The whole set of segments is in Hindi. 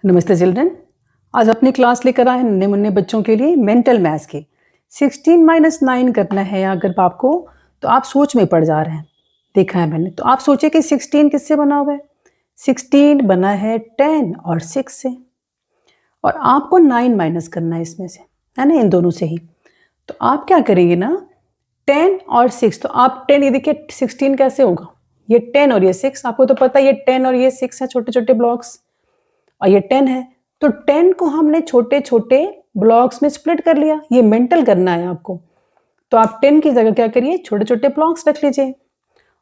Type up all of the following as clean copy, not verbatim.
नमस्ते चिल्ड्रन। आज अपनी क्लास लेकर आए नन्हे मुन्ने बच्चों के लिए मेंटल मैथ्स के 16 - 9 करना है अगर आपको, तो आप सोच में पड़ जा रहे हैं। देखा है मैंने, तो आप सोचे कि 16 किससे बना हुआ है। 16 बना है 10 और 6 से, और आपको 9 माइनस करना है इसमें से, है ना, इन दोनों से ही। तो आप क्या करेंगे ना, 10 और 6, तो आप 10, ये देखिए 16 कैसे होगा, ये 10 और ये 6, आपको तो पता है ये 10 और ये 6 है, छोटे छोटे ब्लॉक्स, और ये 10 है। तो 10 को हमने छोटे छोटे ब्लॉक्स में स्प्लिट कर लिया, ये मेंटल करना है आपको। तो आप 10 की जगह क्या करिए, छोटे छोटे ब्लॉक्स रख लीजिए।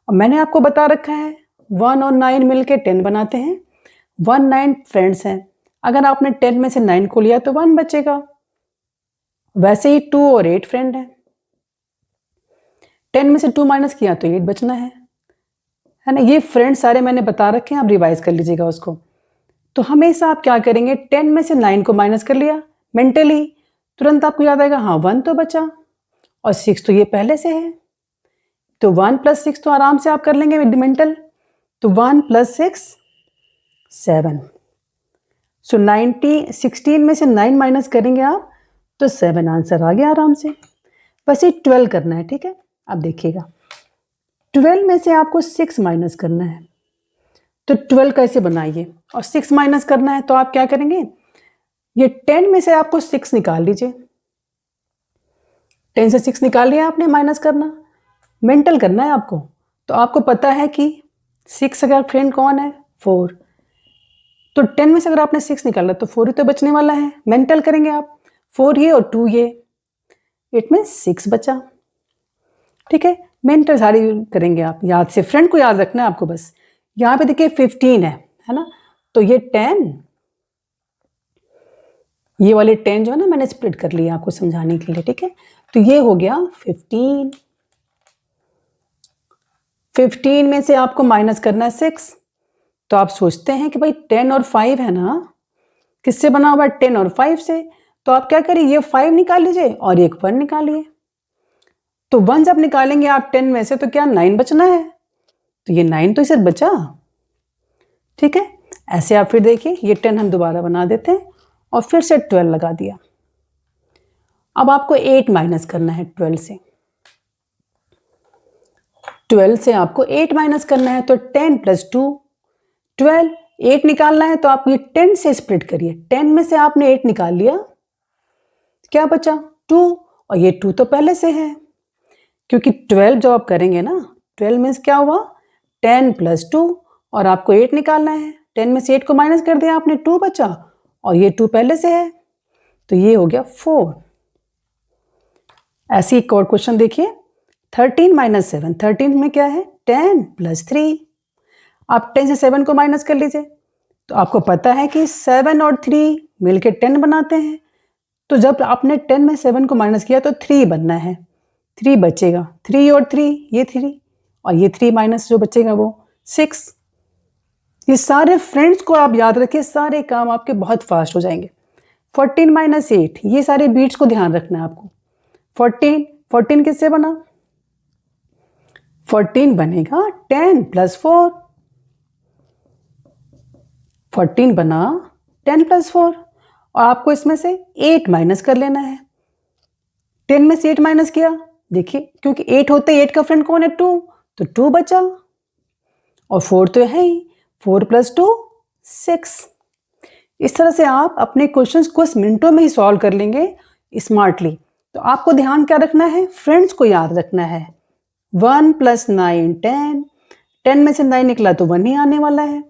और मैंने आपको बता रखा है 1 और 9 मिलके 10 बनाते हैं। 1 9 फ्रेंड्स हैं, अगर आपने 10 में से 9 को लिया तो 1 बचेगा। वैसे ही 2 और 8 फ्रेंड है, 10 में से 2 माइनस किया तो 8 बचना है ना। ये फ्रेंड सारे मैंने बता रखे हैं, आप रिवाइज कर लीजिएगा उसको। तो हमेशा आप क्या करेंगे, 10 में से 9 को माइनस कर लिया मेंटली, तुरंत आपको याद आएगा हाँ 1 तो बचा, और 6 तो ये पहले से है, तो 1 + 6 तो आराम से आप कर लेंगे मेंटल। तो 1 + 6 7। सो 16 में से 9 माइनस करेंगे आप तो 7 आंसर आ गया आराम से। बस ये 12 करना है, ठीक है। अब देखिएगा 12 में से आपको 6 माइनस करना है, तो 12 कैसे बनाइए, और 6 माइनस करना है तो आप क्या करेंगे, ये 10 में से आपको 6 निकाल लीजिए। 10 से 6 निकाल लिया आपने, माइनस करना मेंटल करना है आपको। तो आपको पता है कि 6 का फ्रेंड कौन है, 4। तो 10 में से अगर आपने 6 निकाला तो 4 ही तो बचने वाला है, मेंटल करेंगे आप। 4 ये और 2 ये, इट मीन 6 बचा, ठीक है। मेंटल सारी करेंगे आप, याद से फ्रेंड को याद रखना है आपको बस। यहाँ पे देखिए 15 है ना, तो ये 10, ये वाले 10 जो है ना मैंने स्प्लिट कर लिया आपको समझाने के लिए, ठीक है। तो ये हो गया 15। 15 में से आपको माइनस करना है 6। तो आप सोचते हैं कि भाई 10 और 5 है ना, किससे बना हुआ है, 10 और 5 से। तो आप क्या करिए, ये 5 निकाल लीजिए और एक 1 निकालिए। तो 1 जब निकालेंगे आप 10 में से तो क्या 9 बचना है, तो ये 9 तो इसे बचा, ठीक है। ऐसे आप फिर देखिए, ये 10 हम दोबारा बना देते हैं और फिर से 12 लगा दिया। अब आपको 8 माइनस करना है 12 से। 12 से आपको 8 माइनस करना है, तो 10 + 2 12। 8 निकालना है तो आप ये 10 से स्प्लिट करिए। 10 में से आपने 8 निकाल लिया, क्या बचा 2, और ये 2 तो पहले से है, क्योंकि 12 जो आप करेंगे ना, 12 मीन्स क्या हुआ, 10 + 2, और आपको 8 निकालना है। 10 में से 8 को माइनस कर दिया आपने, 2 बचा, और ये 2 पहले से है, तो ये हो गया 4। ऐसे एक और क्वेश्चन देखिए, 13 - 7। 13 में क्या है, 10 + 3। आप 10 से 7 को माइनस कर लीजिए। तो आपको पता है कि 7 और 3 मिलके 10 बनाते हैं। तो जब आपने 10 में 7 को माइनस किया तो 3 बनना है, 3 बचेगा। 3 और 3 ये 3, और ये 3 माइनस जो बचेगा वो 6। ये सारे फ्रेंड्स को आप याद रखिए, सारे काम आपके बहुत फास्ट हो जाएंगे। 14 - 8, ये सारे बीट्स को ध्यान रखना है आपको। 14 किससे बना, 14 बनेगा 10 + 4। 14 बना 10 + 4, और आपको इसमें से 8 माइनस कर लेना है। 10 में से 8 माइनस किया, देखिए क्योंकि 8 होते 8 का फ्रेंड कौन है, 2, तो 2 बचा, और 4 तो है ही, 4 + 2 6। इस तरह से आप अपने क्वेश्चंस को मिनटों में ही सॉल्व कर लेंगे स्मार्टली। तो आपको ध्यान क्या रखना है, फ्रेंड्स को याद रखना है। 1 + 9 10, 10 में से 9 निकला तो 1 ही आने वाला है।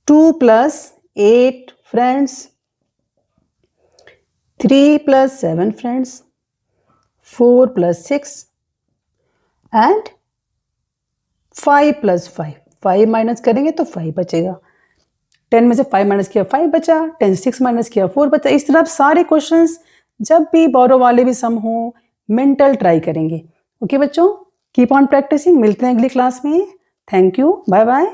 2 + 8 फ्रेंड्स, 3 + 7 फ्रेंड्स, 4 + 6, एंड 5 + 5। 5 माइनस करेंगे तो 5 बचेगा। 10 में से 5 माइनस किया 5 बचा, 10 से 6 माइनस किया 4 बचा। इस तरह सारे क्वेश्चंस जब भी बोरो वाले भी सम हो, मेंटल ट्राई करेंगे। ओके बच्चों, कीप ऑन प्रैक्टिसिंग। मिलते हैं अगली क्लास में। Thank you, bye bye.